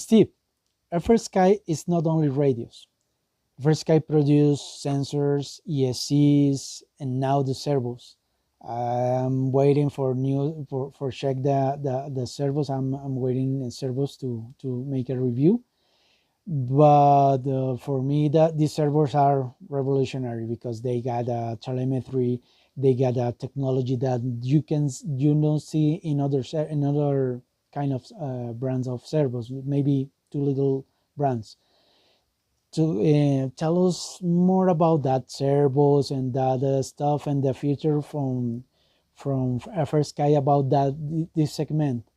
Steve, FRSKY is not only radios. FRSKY produce sensors, ESCs, and now the servos. I'm waiting for check the servos. I'm waiting in servos to make a review. But for me, that these servers are revolutionary because they got a telemetry, they got a technology that you don't see in other kind of brands of servos, maybe two little brands. To tell us more about that servos and that stuff and the future from FRSKY about this segment.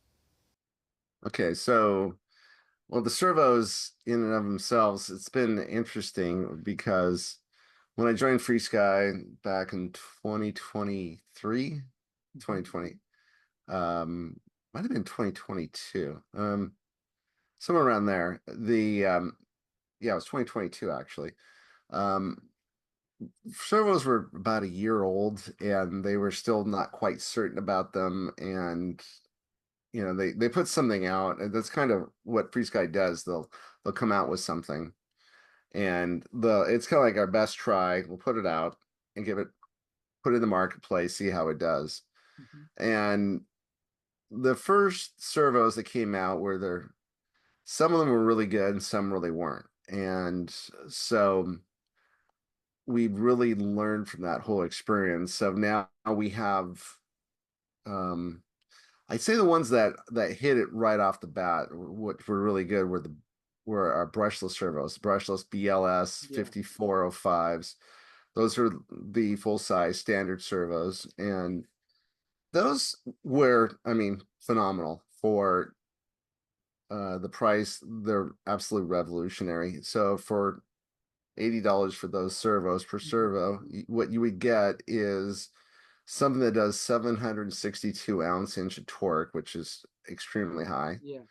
Okay, so well, the servos in and of themselves, it's been interesting because when I joined FreeSky back in 2023, 2020, might have been 2022, somewhere around there. Yeah, it was 2022 actually. Um, servos were about a year old and they were still not quite certain about them, and they put something out, and that's kind of what FreeSky does. They'll come out with something, and it's kind of like our best try. We'll put it out and put it in the marketplace, see how it does. And the first servos that came out some of them were really good and some really weren't. And so we really learned from that whole experience. So now we have, I'd say the ones that hit it right off the bat, what were really good, were our brushless servos, brushless BLS 5405s. Those are the full size standard servos, and those were, I mean, phenomenal for the price. They're absolutely revolutionary. So for $80 for those servos per servo, what you would get is something that does 762 ounce-inch of torque, which is extremely high. Yeah.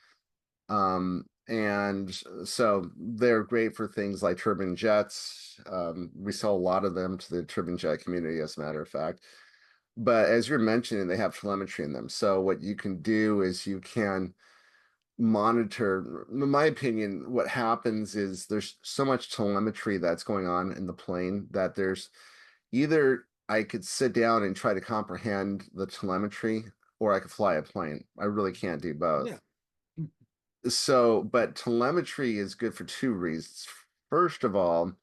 And so they're great for things like turbine jets. We sell a lot of them to the turbine jet community, as a matter of fact. But as you're mentioning, they have telemetry in them. So what you can do is you can monitor. In my opinion, what happens is there's so much telemetry that's going on in the plane that there's either I could sit down and try to comprehend the telemetry, or I could fly a plane. I really can't do both. Yeah. So, but telemetry is good for two reasons. First of all,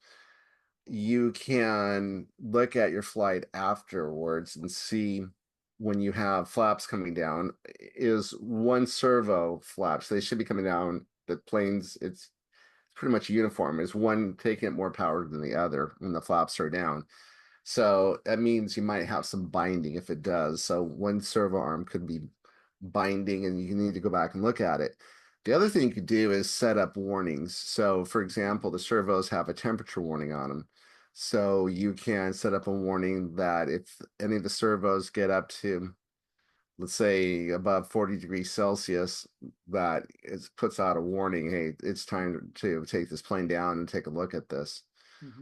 you can look at your flight afterwards and see when you have flaps coming down, is one servo flaps. They should be coming down. The planes, it's pretty much uniform. Is one taking it more power than the other when the flaps are down? So that means you might have some binding if it does. So one servo arm could be binding and you need to go back and look at it. The other thing you could do is set up warnings. So for example, the servos have a temperature warning on them. So you can set up a warning that if any of the servos get up to, let's say, above 40 degrees Celsius, that it puts out a warning, hey, it's time to take this plane down and take a look at this.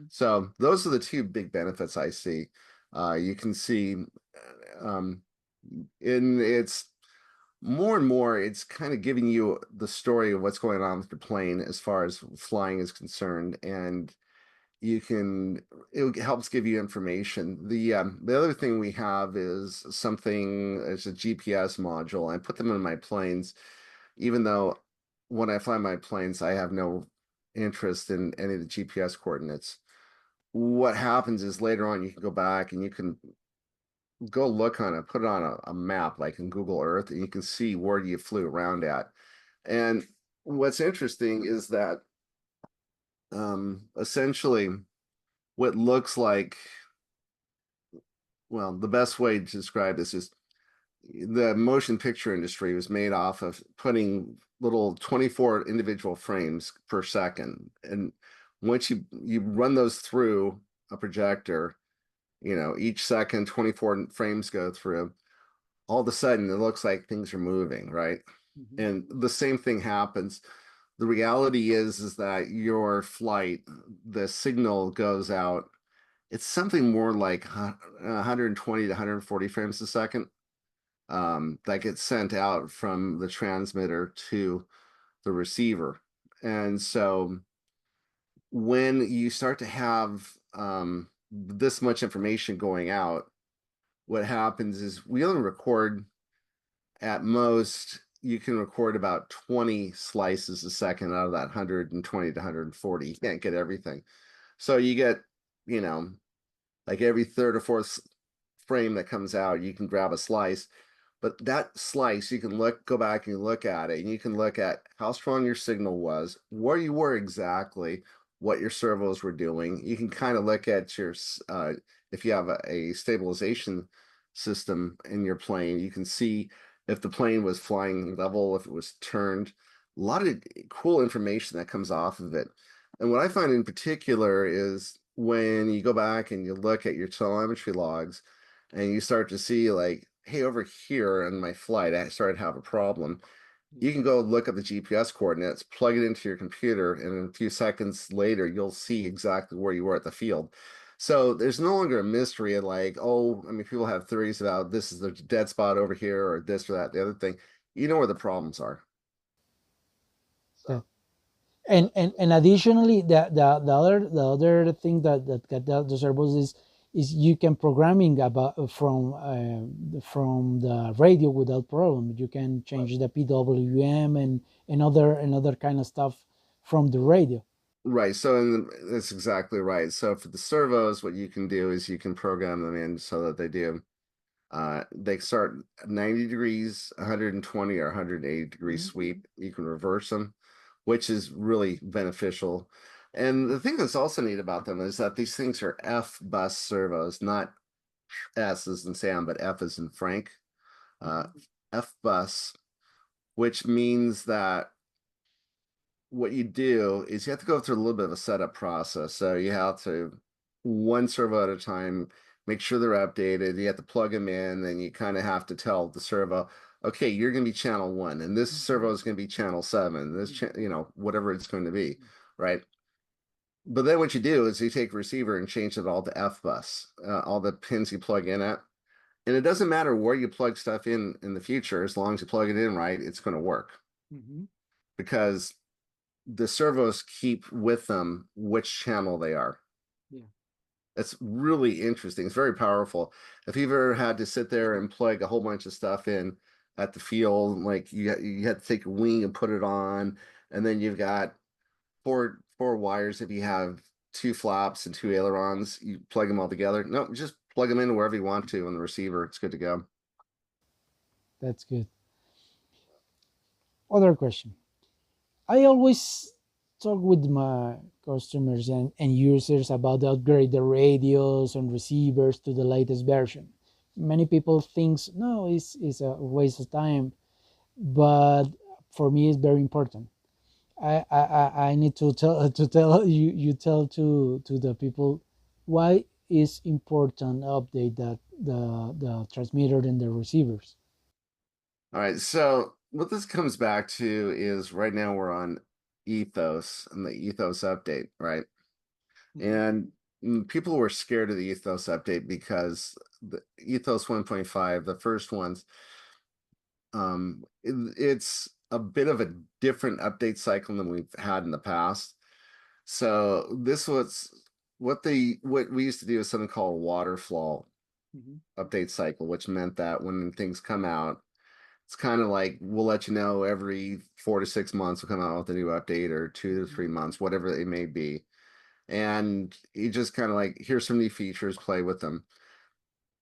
So those are the two big benefits I see. You can see it's more and more, it's kind of giving you the story of what's going on with the plane as far as flying is concerned. And it helps give you information. The other thing we have is something, it's a GPS module. I put them in my planes, even though when I fly my planes, I have no interest in any of the GPS coordinates. What happens is later on you can go back and you can go look on it, put it on a map like in Google Earth, and you can see where you flew around at. And what's interesting is that essentially what looks like, well, the best way to describe this is the motion picture industry was made off of putting little 24 individual frames per second. And once you run those through a projector, each second 24 frames go through, all of a sudden it looks like things are moving, right? And the same thing happens. The reality is that your flight, the signal goes out, it's something more like 120 to 140 frames a second, that gets sent out from the transmitter to the receiver. And so when you start to have this much information going out, what happens is we only record at most, you can record about 20 slices a second out of that 120 to 140. You can't get everything. So you get, you know, like every third or fourth frame that comes out, you can grab a slice. But that slice, you can go back and look at it, and you can look at how strong your signal was, where you were exactly, what your servos were doing. You can kind of look at your, if you have a stabilization system in your plane, you can see if the plane was flying level, if it was turned. A lot of cool information that comes off of it. And what I find in particular is when you go back and you look at your telemetry logs and you start to see like, hey, over here in my flight, I started to have a problem. You can go look up the GPS coordinates, plug it into your computer, and a few seconds later, you'll see exactly where you were at the field. So there's no longer a mystery of like, oh, I mean, people have theories about this is the dead spot over here or this or that, the other thing. You know where the problems are. That, So, and additionally, the other thing that got the servos is you can programming about from the radio without problem. You can right. change the PWM and other kind of stuff from the radio. Right. So that's exactly right. So for the servos, what you can do is you can program them in so that they start 90 degrees, 120 or 180 degree Mhm. sweep. You can reverse them, which is really beneficial. And the thing that's also neat about them is that these things are F bus servos, not S as in Sam, but F as in Frank. Uh, Mhm. F bus, which means that what you do is you have to go through a little bit of a setup process. So you have to one servo at a time, make sure they're updated. You have to plug them in, then you kind of have to tell the servo, okay, you're going to be channel one, and this servo Mhm. is going to be channel seven. This, Mhm. whatever it's going to be, right? But then what you do is you take a receiver and change it all to F bus, all the pins you plug in at, and it doesn't matter where you plug stuff in the future, as long as you plug it in right, it's going to work Mhm. because the servos keep with them which channel they are. Yeah, It's really interesting. It's very powerful. If you've ever had to sit there and plug a whole bunch of stuff in at the field, like you had to take a wing and put it on, and then you've got four wires. If you have two flaps and two ailerons, you plug them all together. No, just plug them in wherever you want to on the receiver. It's good to go. that's good. Other question. I always talk with my customers and users about the upgrade the radios and receivers to the latest version. Many people thinks no, it's a waste of time, but for me it's very important. I need to tell you tell to the people why is important update that the transmitter and the receivers. All right. So what this comes back to is right now we're on ethos and the ethos update, right? Mhm. And people were scared of the ethos update because the ethos 1.5, the first ones, it's a bit of a different update cycle than we've had in the past. So this was what we used to do is something called a waterfall Mhm. update cycle, which meant that when things come out, it's kind of like we'll let you know every 4 to 6 months we'll come out with a new update or 2 to 3 months, whatever it may be. And you just kind of like, here's some new features, play with them.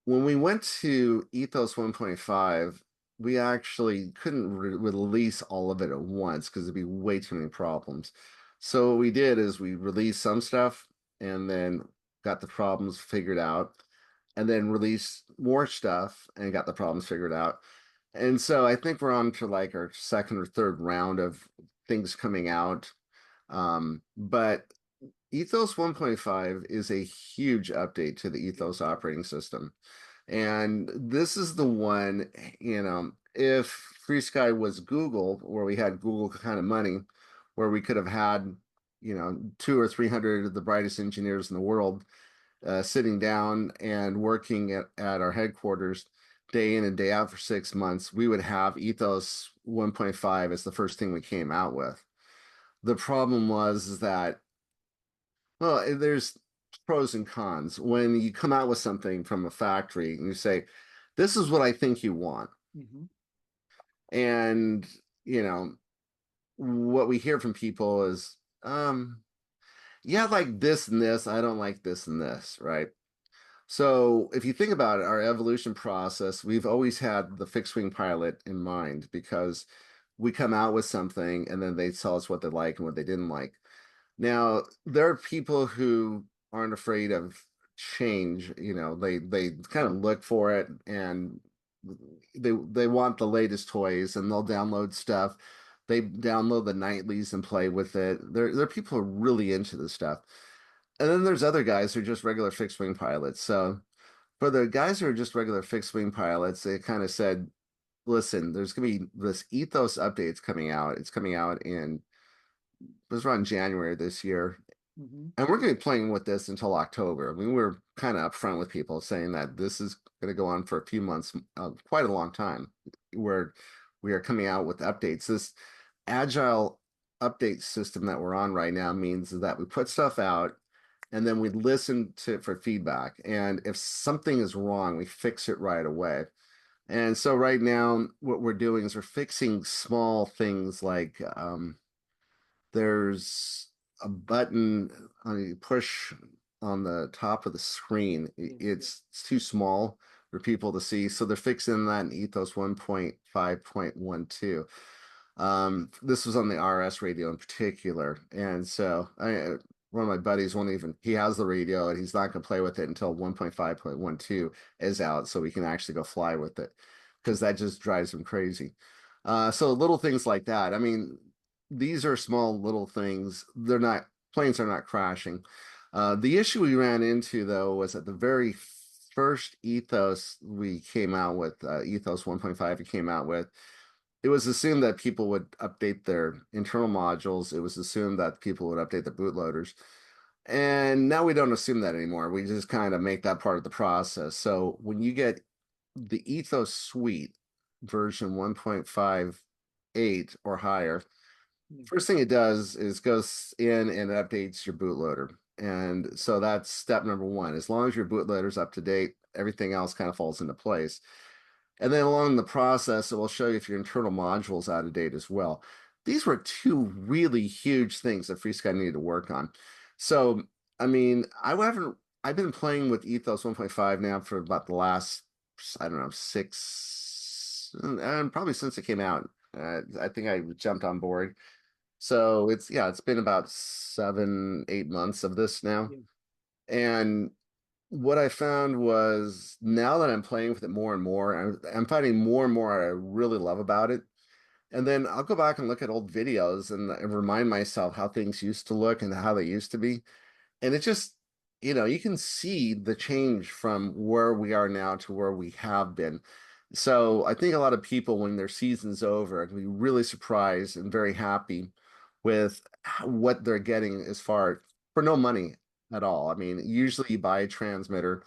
When we went to Ethos 1.5, we actually couldn't release all of it at once because it'd be way too many problems. So what we did is we released some stuff and then got the problems figured out, and then released more stuff and got the problems figured out. And so I think we're on to like our second or third round of things coming out. But Ethos 1.5 is a huge update to the Ethos operating system. And this is the one, if FreeSky was Google, where we had Google kind of money, where we could have had, 200 or 300 of the brightest engineers in the world sitting down and working at our headquarters day in and day out for 6 months, we would have Ethos 1.5 as the first thing we came out with. The problem was is that, well, there's pros and cons. When you come out with something from a factory and you say, this is what I think you want. Mm-hmm. And, you know, what we hear from people is, yeah, I like this and this. I don't like this and this, right? So if you think about it, our evolution process, we've always had the fixed wing pilot in mind because we come out with something and then they tell us what they like and what they didn't like. Now, there are people who aren't afraid of change. You know, they kind of look for it and they want the latest toys and they'll download stuff. They download the nightlies and play with it. There are people who are really into this stuff. And then there's other guys who are just regular fixed wing pilots. So for the guys who are just regular fixed wing pilots, they kind of said, listen, there's going to be this ethos updates coming out. It's coming out in, it was around January this year. Mm-hmm. And we're going to be playing with this until October. I mean, we're kind of upfront with people saying that this is going to go on for a few months, quite a long time, where we are coming out with updates. This agile update system that we're on right now means that we put stuff out and then we listen to for feedback. And if something is wrong, we fix it right away. And so right now, what we're doing is we're fixing small things like there's a button you push on the top of the screen. It's too small for people to see. So they're fixing that in Ethos 1.5.12. This was on the RS radio in particular. And so one of my buddies won't even, he has the radio and he's not going to play with it until 1.5.12 is out so we can actually go fly with it because that just drives him crazy. So little things like that. I mean, these are small little things. They're not, planes are not crashing. The issue we ran into though was at the very first ethos we came out with, ethos 1.5 we came out with, it was assumed that people would update their internal modules. It was assumed that people would update the bootloaders. And now we don't assume that anymore. We just kind of make that part of the process. So when you get the Ethos Suite version 1.58 or higher, first thing it does is goes in and updates your bootloader. And so that's step number one. As long as your bootloader's up to date, everything else kind of falls into place. And then along the process, it will show you if your internal module is out of date as well. These were two really huge things that FreeSky needed to work on. So, I mean, I've been playing with Ethos 1.5 now for about the last, I don't know, six, and probably since it came out. I think I jumped on board. So it's been about 7, 8 months of this now. Yeah. And what I found was now that I'm playing with it more and more, I'm finding more and more I really love about it. And then I'll go back and look at old videos and remind myself how things used to look and how they used to be. And it just, you can see the change from where we are now to where we have been. So I think a lot of people, when their season's over, are going to be really surprised and very happy with what they're getting as far for no money at all. I mean, usually you buy a transmitter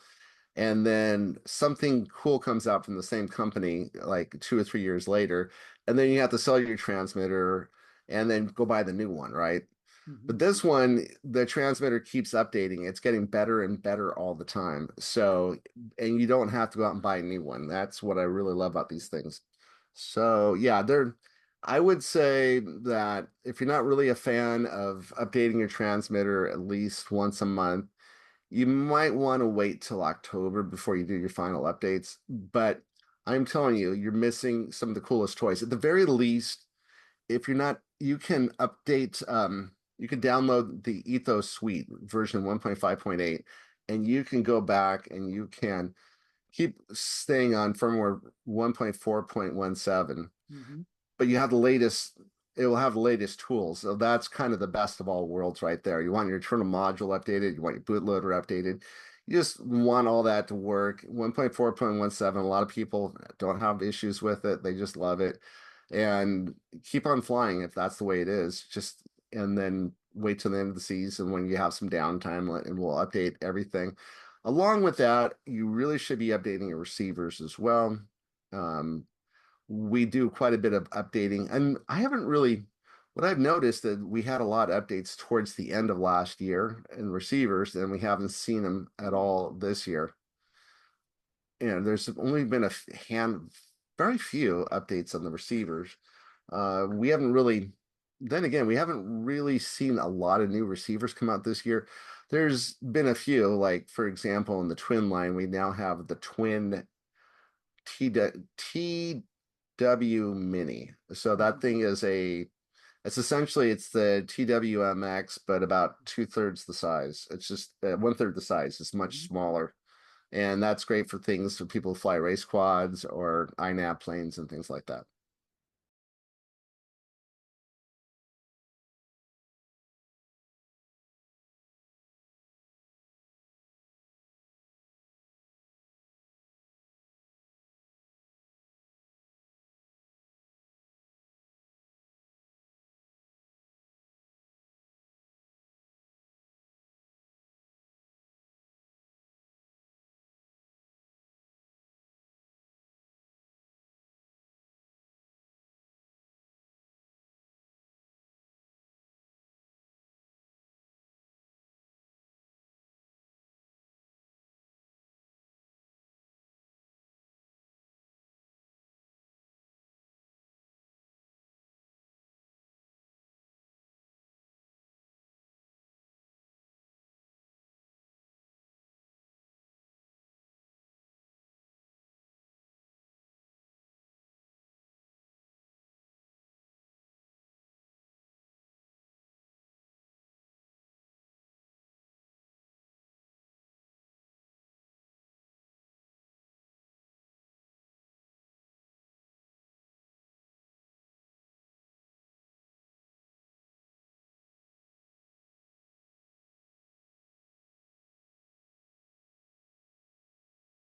and then something cool comes out from the same company like 2 or 3 years later, and then you have to sell your transmitter and then go buy the new one, right? Mm-hmm. But this one, the transmitter keeps updating. It's getting better and better all the time. So, and you don't have to go out and buy a new one. That's what I really love about these things. So, yeah, I would say that if you're not really a fan of updating your transmitter at least once a month, you might want to wait till October before you do your final updates. But I'm telling you, you're missing some of the coolest toys. At the very least, if you're not, you can update, you can download the Ethos Suite version 1.5.8, and you can go back and you can keep staying on firmware 1.4.17, Mm-hmm. but you have the latest, it will have the latest tools. So that's kind of the best of all worlds right there. You want your internal module updated, you want your bootloader updated. You just want all that to work. 1.4.17, a lot of people don't have issues with it. They just love it. And keep on flying if that's the way it is. Just and then wait till the end of the season when you have some downtime and we'll update everything. Along with that, you really should be updating your receivers as well. We do quite a bit of updating, and I haven't really, But I've noticed that we had a lot of updates towards the end of last year in receivers, and we haven't seen them at all this year. There's only been very few updates on the receivers. We haven't really, then again, we haven't really seen a lot of new receivers come out this year. There's been a few, like for example, in the twin line, we now have the twin TW Mini. So that thing is it's essentially it's the TWMX, but about 2/3 the size. It's just 1/3 the size. It's much smaller, and that's great for things for people who fly race quads or INAV planes and things like that.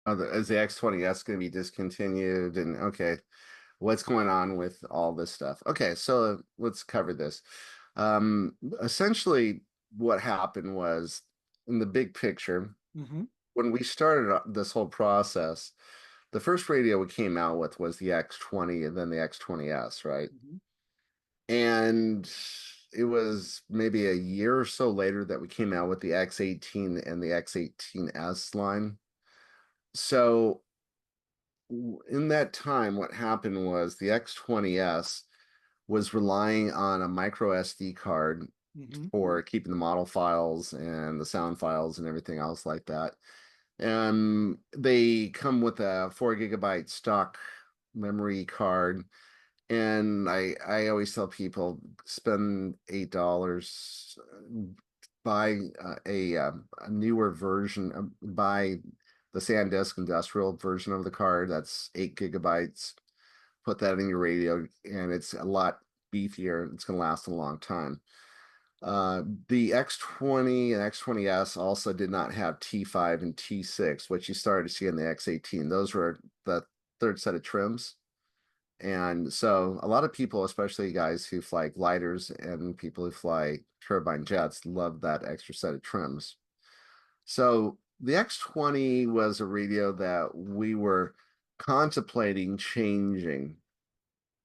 Is the X20S going to be discontinued? And okay, what's going on with all this stuff? Okay, so let's cover this. Essentially, what happened was in the big picture, when we started this whole process, the first radio we came out with was the X20 and then the X20S, right? And it was maybe a year or so later that we came out with the X18 and the X18S line. So in that time, what happened was the X20S was relying on a micro SD card for keeping the model files and the sound files and everything else like that. And they come with a 4 GB stock memory card. And I always tell people spend $8, buy a newer version, buy the SanDisk industrial version of the card. That's 8 GB. Put that in your radio, and it's a lot beefier. It's going to last a long time. The X20 and X20S also did not have T5 and T6, which you started to see in the X18. Those were the third set of trims. And so a lot of people, especially guys who fly gliders and people who fly turbine jets, love that extra set of trims. So the X20 was a radio that we were contemplating changing,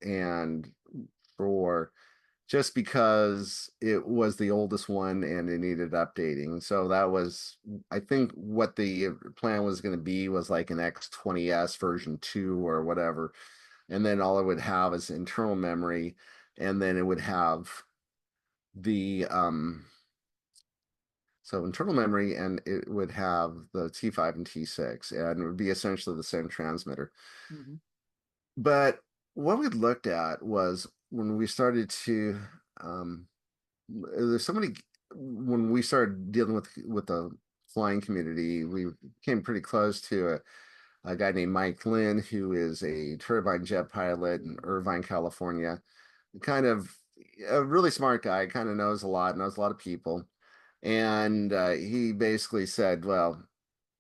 and for just because it was the oldest one and it needed updating. So that was, I think what the plan was going to be was like an X20S version 2 or whatever. And then all it would have is internal memory, and then it would have the so internal memory, and it would have the T5 and T6, and it would be essentially the same transmitter. But what we looked at was when we started to there's somebody when we started dealing with the flying community, we came pretty close to a guy named Mike Lynn, who is a turbine jet pilot in Irvine, California. Kind of a really smart guy, kind of knows a lot of people. And he basically said, well,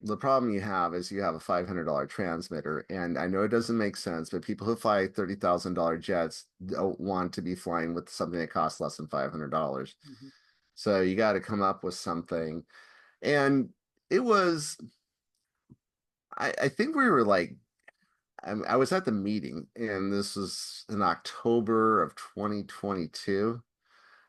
the problem you have is you have a $500 transmitter. And I know it doesn't make sense, but people who fly $30,000 jets don't want to be flying with something that costs less than $500. So you got to come up with something. And it was, I think we were like, I was at the meeting, and this was in October of 2022.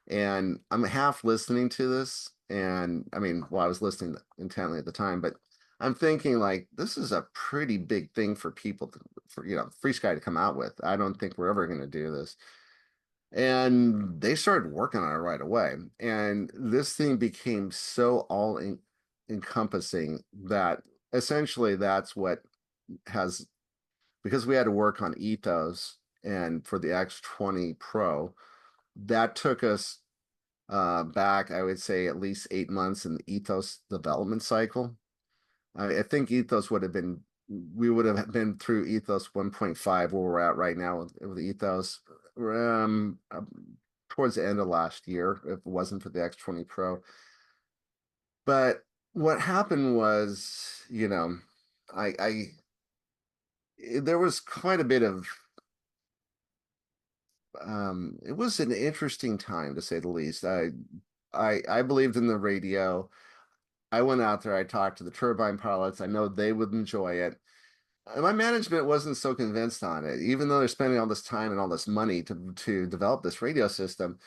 And I'm half listening to this. And I mean, well, I was listening intently at the time, but I'm thinking like this is a pretty big thing for people to, for FrSky to come out with. I don't think we're ever going to do this. And they started working on it right away. And this thing became so encompassing that essentially that's what has, because we had to work on ethos and for the X20 Pro, that took us back, I would say, at least 8 months in the ethos development cycle. I think ethos would have been, we would have been through ethos 1.5 where we're at right now with ethos towards the end of last year, if it wasn't for the X20 Pro. But what happened was, there was quite a bit of, it was an interesting time to say the least. I believed in the radio. I went out there, I talked to the turbine pilots. I know they would enjoy it. And my management wasn't so convinced on it, even though they're spending all this time and all this money to develop this radio system.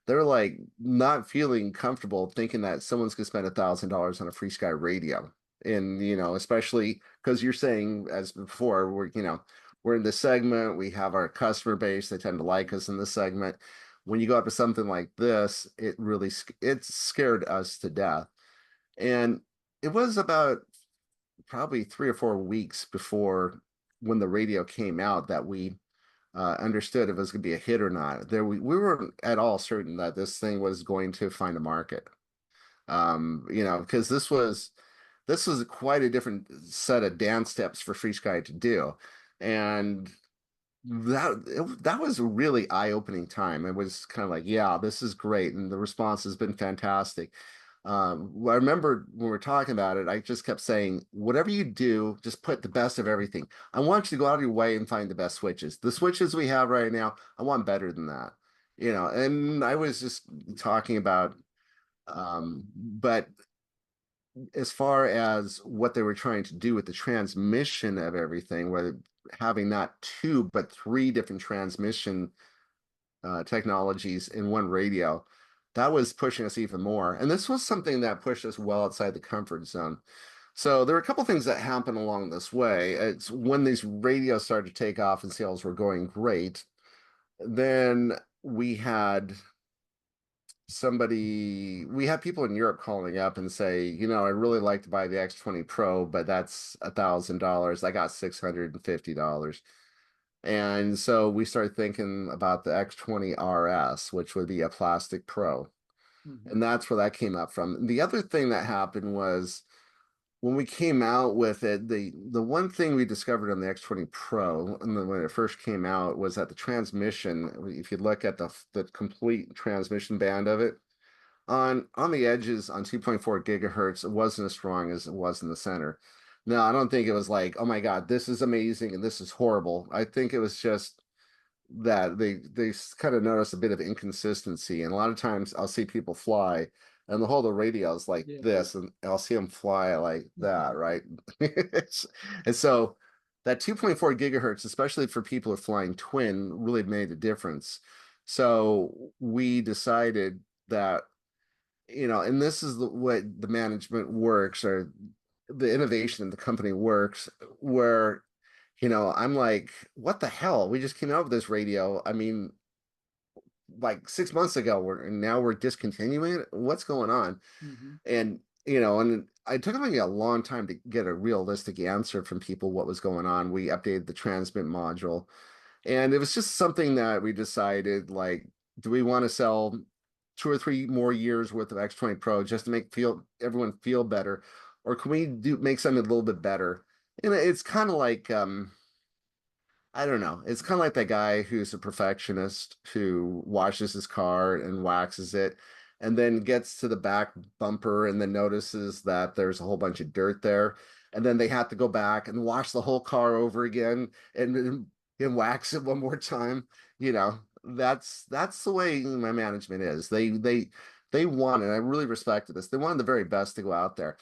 They're like not feeling comfortable thinking that someone's gonna spend $1,000 on a FrSky radio. And especially because you're saying, as before, we're in this segment, we have our customer base, they tend to like us in this segment. When you go up to something like this, it scared us to death. And it was about probably 3 or 4 weeks before when the radio came out that we understood if it was going to be a hit or not. We weren't at all certain that this thing was going to find a market. Because this was quite a different set of dance steps for FrSky to do, and that was a really eye-opening time. It was kind of like, yeah, this is great, and the response has been fantastic. I remember when we were talking about it, I just kept saying, whatever you do, just put the best of everything. I want you to go out of your way and find the best switches. The switches we have right now, I want better than that. And I was just talking about, but as far as what they were trying to do with the transmission of everything, whether having not two, but three different transmission technologies in one radio, that was pushing us even more. And this was something that pushed us well outside the comfort zone. So there were a couple things that happened along this way. It's when these radios started to take off and sales were going great. Then we had people in Europe calling up and say, I'd really like to buy the X20 Pro, but that's $1,000. I got $650. And so we started thinking about the X20 RS, which would be a plastic Pro. And that's where that came up from. The other thing that happened was when we came out with it, the one thing we discovered on the X20 Pro, and when it first came out, was that the transmission, if you look at the complete transmission band of it, on the edges on 2.4 gigahertz, it wasn't as strong as it was in the center. No, I don't think it was like, oh my God, this is amazing and this is horrible. I think it was just that they kind of noticed a bit of inconsistency. And a lot of times I'll see people fly and the whole the radio is like this, and I'll see them fly like that, right? And so that 2.4 gigahertz, especially for people who are flying twin, really made a difference. So we decided that, and this is the way the management works, or the innovation in the company works, where I'm like, what the hell? We just came out with this radio. I mean, like 6 months ago, and now we're discontinuing it. What's going on? And and it took me a long time to get a realistic answer from people what was going on. We updated the transmit module, and it was just something that we decided, like, do we want to sell 2 or 3 more years worth of X20 Pro just to make everyone feel better, or can we make something a little bit better? And it's kind of like I don't know. It's kind of like that guy who's a perfectionist who washes his car and waxes it and then gets to the back bumper and then notices that there's a whole bunch of dirt there. And then they have to go back and wash the whole car over again and wax it one more time. That's the way my management is. They want, and I really respected this. They wanted the very best to go out there.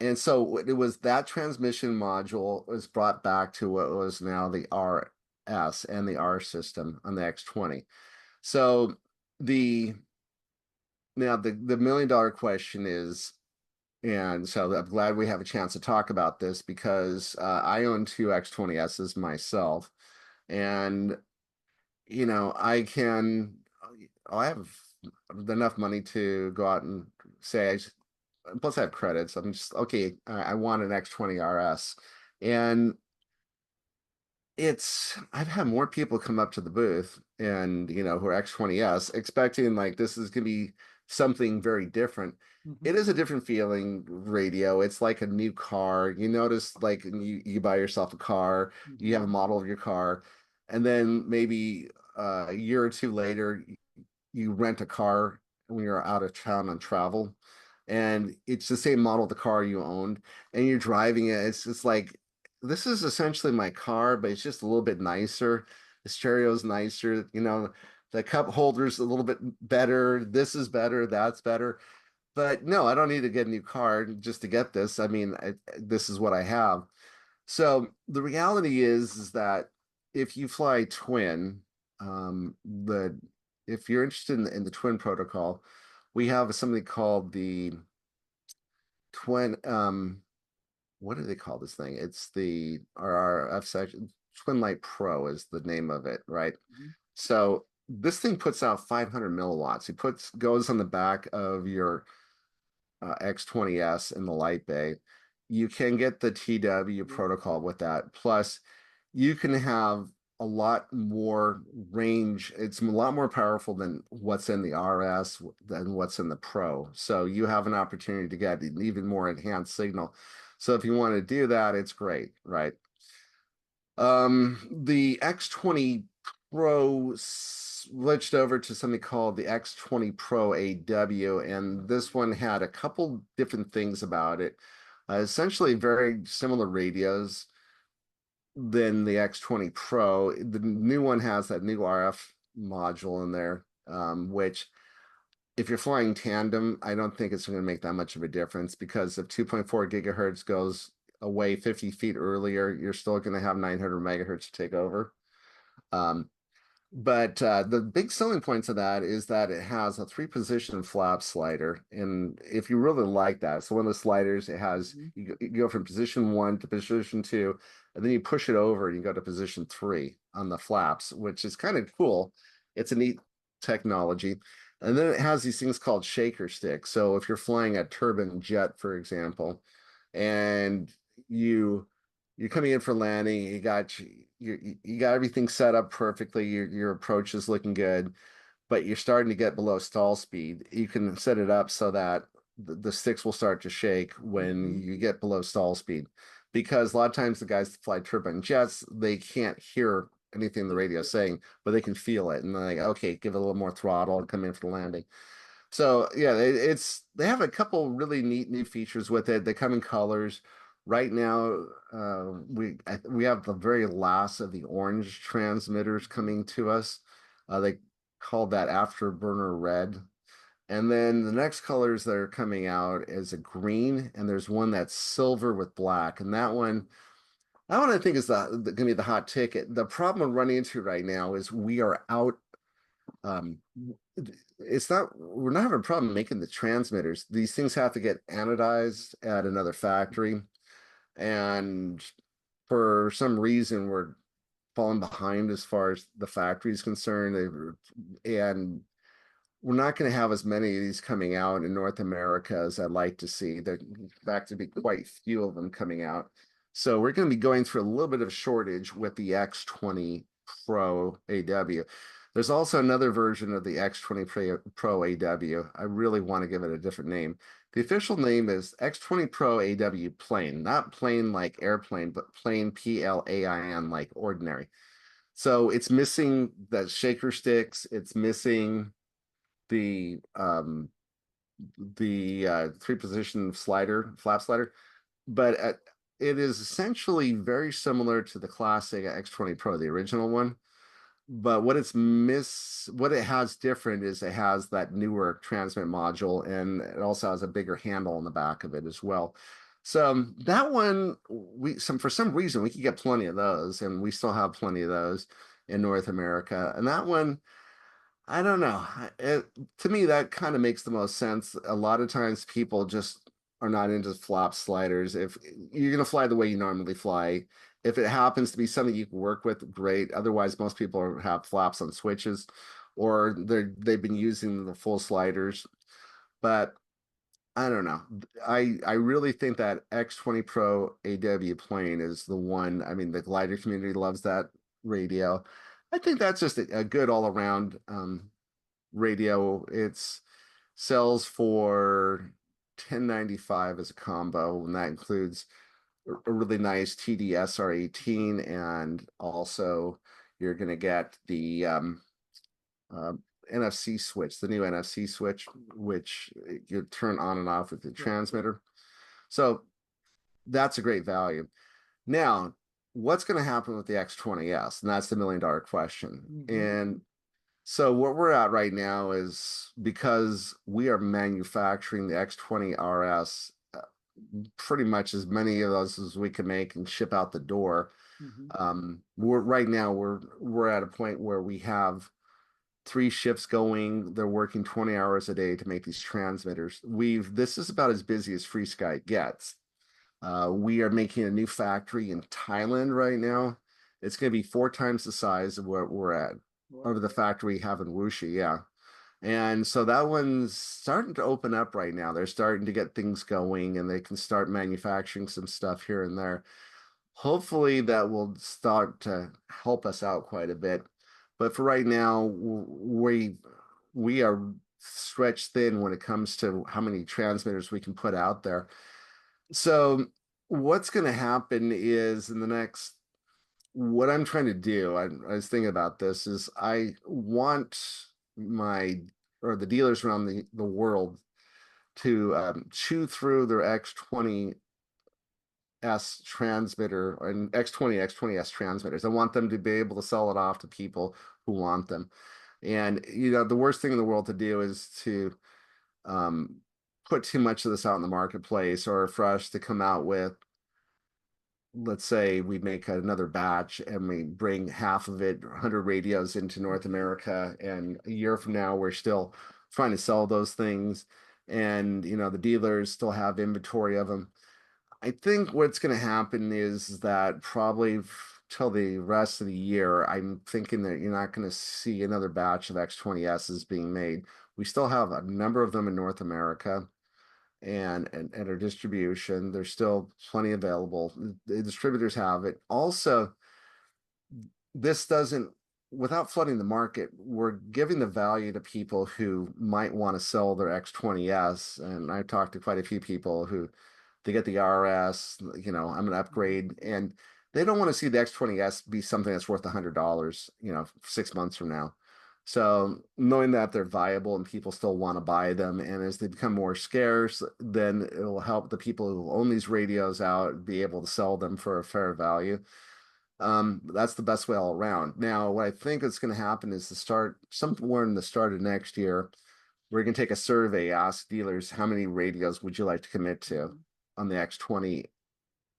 And so it was that transmission module was brought back to what was now the RS and the R system on the X20. So the Now the $1 million question is, and so I'm glad we have a chance to talk about this because I own two X20Ss myself, and I can, I have enough money to go out and say, plus I have credits. I'm just, okay, I want an X20 RS. And I've had more people come up to the booth and, who are X20S expecting like this is going to be something very different. It Mhm. is a different feeling radio. It's like a new car. You notice like you buy yourself a car, you have a Mhm. model of your car, and then maybe a year or two later, you rent a car when you're out of town on travel, and it's the same model of the car you owned, and you're driving it. It's just like this is essentially my car, but it's just a little bit nicer. The stereo's nicer, the cup holder's a little bit better. This is better, that's better. But no, I don't need to get a new car just to get this. I mean, this is what I have. So the reality is that if you fly twin, the if you're interested in the twin protocol, we have something called the twin. What do they call this thing? It's the RRF section. Twin Light Pro is the name of it, right? Mhm. So this thing puts out 500 milliwatts. It goes on the back of your X20S in the light bay. You can get the TW protocol with that. Plus, you can have a lot more range. It's a lot more powerful than what's in the RS, than what's in the Pro. So you have an opportunity to get an even more enhanced signal. So if you want to do that, it's great, right? The X20 Pro switched over to something called the X20 Pro AW, and this one had a couple different things about it. Essentially, very similar radios than the X20 Pro. The new one has that new RF module in there, which if you're flying tandem, I don't think it's going to make that much of a difference because if 2.4 gigahertz goes away 50 feet earlier, you're still going to have 900 megahertz to take over. Um, but the big selling points of that is that it has a three-position flap slider. And if you really like that, so one of the sliders, it has Mhm. you go from position one to position two, and then you push it over and you go to position three on the flaps, which is kind of cool. It's a neat technology. And then it has these things called shaker sticks. So if you're flying a turbine jet, for example, and you you're coming in for landing, you got everything set up perfectly. Your approach is looking good, but you're starting to get below stall speed. You can set it up so that the sticks will start to shake when Mhm. you get below stall speed. Because a lot of times the guys that fly turbine jets, they can't hear anything the radio is saying, but they can feel it. And they're like, okay, give it a little more throttle and come in for the landing. So yeah, they have a couple really neat new features with it. They come in colors. Right now, we have the very last of the orange transmitters Mhm. coming to us. They call that Afterburner Red. And then the next colors that are coming out is a green, and there's one that's silver with black. And that one I think is going to be the hot ticket. The problem I'm running into right now is we are out um, we're not having a problem making the transmitters. These things have to get anodized at another factory. And for some reason, we're falling behind as far as the factory is concerned. And we're not going to have as many of these coming out in North America as I'd like to see. There, in fact, to be quite few of them coming out. So we're going to be going through a little bit of a shortage with the X20 Pro AW. There's also another version of the X20 Pro AW. I really want to give it a different name. The official name is X20 Pro AW Plain, not plain like airplane, but plain PLAIN like ordinary. So it's missing the shaker sticks. It's missing the three position flap slider, but it is essentially very similar to the classic X20 Pro, the original one. But what it has different is it has that newer transmit module, and it also has a bigger handle on the back of it as well. So that one, for some reason we could get plenty of those, and we still have plenty of those in North America. And that one, I don't know. To me, that kind of makes the most sense. A lot of times people just are not into flop sliders. If you're going to fly the way you normally fly, if it happens to be something you can work with, great. Otherwise, most people have flaps on switches or they've been using the full sliders. But I don't know. I really think that X20 Pro AW plane is the one. I mean, the glider community loves that radio. I think that's just a good all around radio. It's sells for 1095 as a combo, and that includes a really nice TD-SR18, and also you're going to get the uh, NFC switch, the new NFC switch, which you turn on and off with the Yeah. transmitter. So that's a great value. Now, what's going to happen with the X20S? And that's the $1 million question. Mm-hmm. And so what we're at right now is because we are manufacturing the X20 RS, pretty much as many of those as we can make and ship out the door. Mm-hmm. We're right now we're at a point where we have 3 shifts going. They're working 20 hours a day to make these transmitters. This is about as busy as FrSky gets. We are making a new factory in Thailand right now. It's going to be 4 times the size of where we're at, Wow. over the factory we have in Wuxi. Yeah. And so that one's starting to open up right now. They're starting to get things going and they can start manufacturing some stuff here and there. Hopefully that will start to help us out quite a bit. But for right now, we are stretched thin when it comes to how many transmitters we can put out there. So what's going to happen is in the next, what I'm trying to do, I was thinking about this, is I want my, or the dealers around the world to chew through their X20S transmitter and X20S transmitters. I want them to be able to sell it off to people who want them. And, the worst thing in the world to do is to um, put too much of this out in the marketplace, or for us to come out with, let's say we make another batch and we bring half of it, 100 radios into North Mm-hmm. America, and a year from now we're still trying to sell those things, and the dealers still have inventory of them. I think what's going to happen is that probably till the rest of the year, I'm thinking that you're not going to see another batch of X20Ss being made. We still have a number of them in North America and our distribution. There's still plenty available. The distributors have it. Also, this doesn't, without flooding the market, we're giving the value to people who might want to sell their X20S. And I've talked to quite a few people who they get the RS, I'm going to Mm-hmm. upgrade. And they don't want to see the X20S be something that's worth $100, 6 months from now. So knowing that they're viable and people still want to buy them, and as they become more scarce, then it'll help the people who own these radios out be able to sell them for a fair value. That's the best way all around. Now, what I think is going to happen is to start somewhere in the start of next year, we're going to take a survey, ask dealers how many radios would you like to commit to on the X20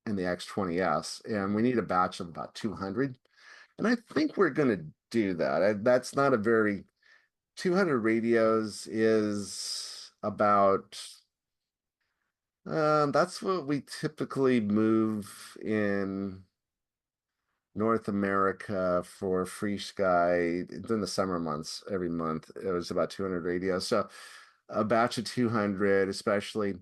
and the X20S, and we need a batch of about 200. And I think we're going to do that. That's not a very 200 radios is about that's what we typically move in North America for FrSky during the summer months. Every month it was about 200 radios. So a batch of 200, especially.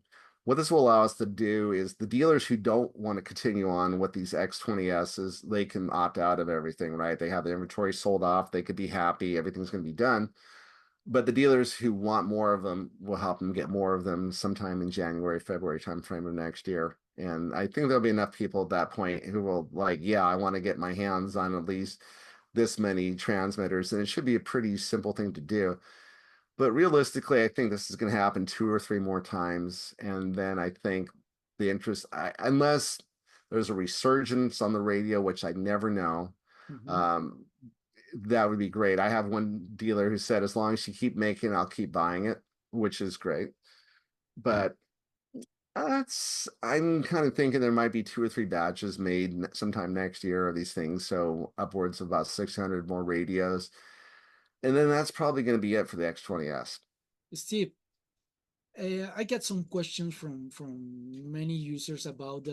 What this will allow us to do is the dealers who don't want to continue on with these X20Ss, they can opt out of everything, right? They have the inventory sold off. They could be happy. Everything's going to be done. But the dealers who want more of them will help them get more of them sometime in January, February timeframe of next year. And I think there'll be enough people at that point who will like, yeah, I want to get my hands on at least this many transmitters. And it should be a pretty simple thing to do. But realistically, I think this is going to happen 2 or 3 more times. And then I think the interest, unless there's a resurgence on the radio, which I never know, Mm-hmm. um, that would be great. I have one dealer who said, as long as you keep making, I'll keep buying it, which is great. But I'm kind of thinking there might be 2 or 3 batches made sometime next year of these things. So upwards of about 600 more radios. And then that's probably going to be it for the X20S. Steve, I get some questions from many users about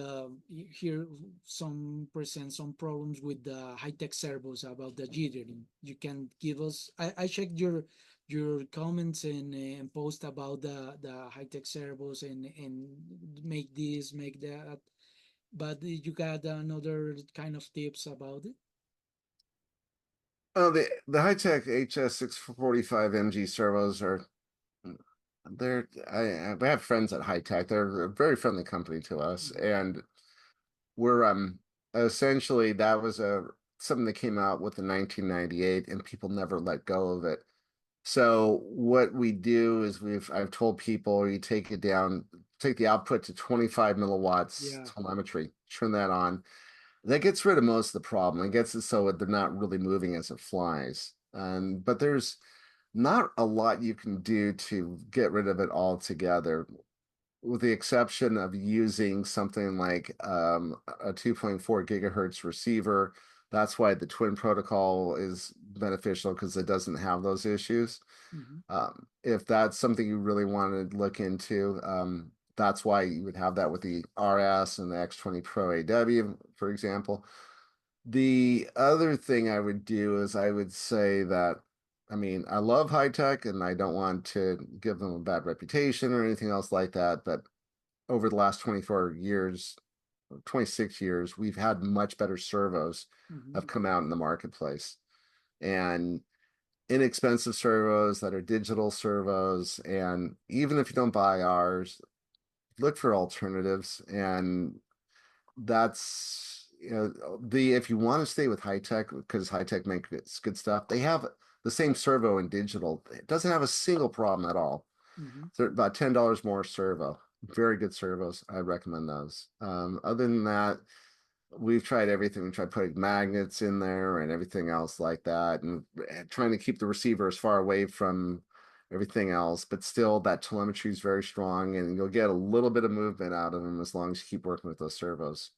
here some present some problems with the high tech servos about the jittering. You can give us. I checked your comments and post about the high tech servos and make this make that. But you got another kind of tips about it? Oh, the high-tech HS645 MG servos are I have friends at High Tech. They're a very friendly company to us, Mhm. and we're essentially that was a something that came out with the 1998, and people never let go of it. So what we do is I've told people you take it down, take the output to 25 milliwatts Yeah. telemetry, turn that on. That gets rid of most of the problem. It gets it so they're not really moving as it flies. But there's not a lot you can do to get rid of it altogether, with the exception of using something like a 2.4 gigahertz receiver. That's why the twin protocol is beneficial because it doesn't have those issues. Mhm. If that's something you really want to look into, that's why you would have that with the RS and the X20 Pro AW, for example. The other thing I would do is I would say that, I mean, I love high tech and I don't want to give them a bad reputation or anything else like that. But over the last 24 years, 26 years, we've had much better servos have Mhm. come out in the marketplace. And inexpensive servos that are digital servos. And even if you don't buy ours, look for alternatives. And that's, the if you want to stay with high tech, because high tech makes good stuff, they have the same servo in digital. It doesn't have a single problem at all. Mhm. They're about $10 more servo. Very good servos. I recommend those. Other than that, we've tried everything. We tried putting magnets in there and everything else like that, and trying to keep the receiver as far away from everything else. But still, that telemetry is very strong, and you'll get a little bit of movement out of them as long as you keep working with those servos.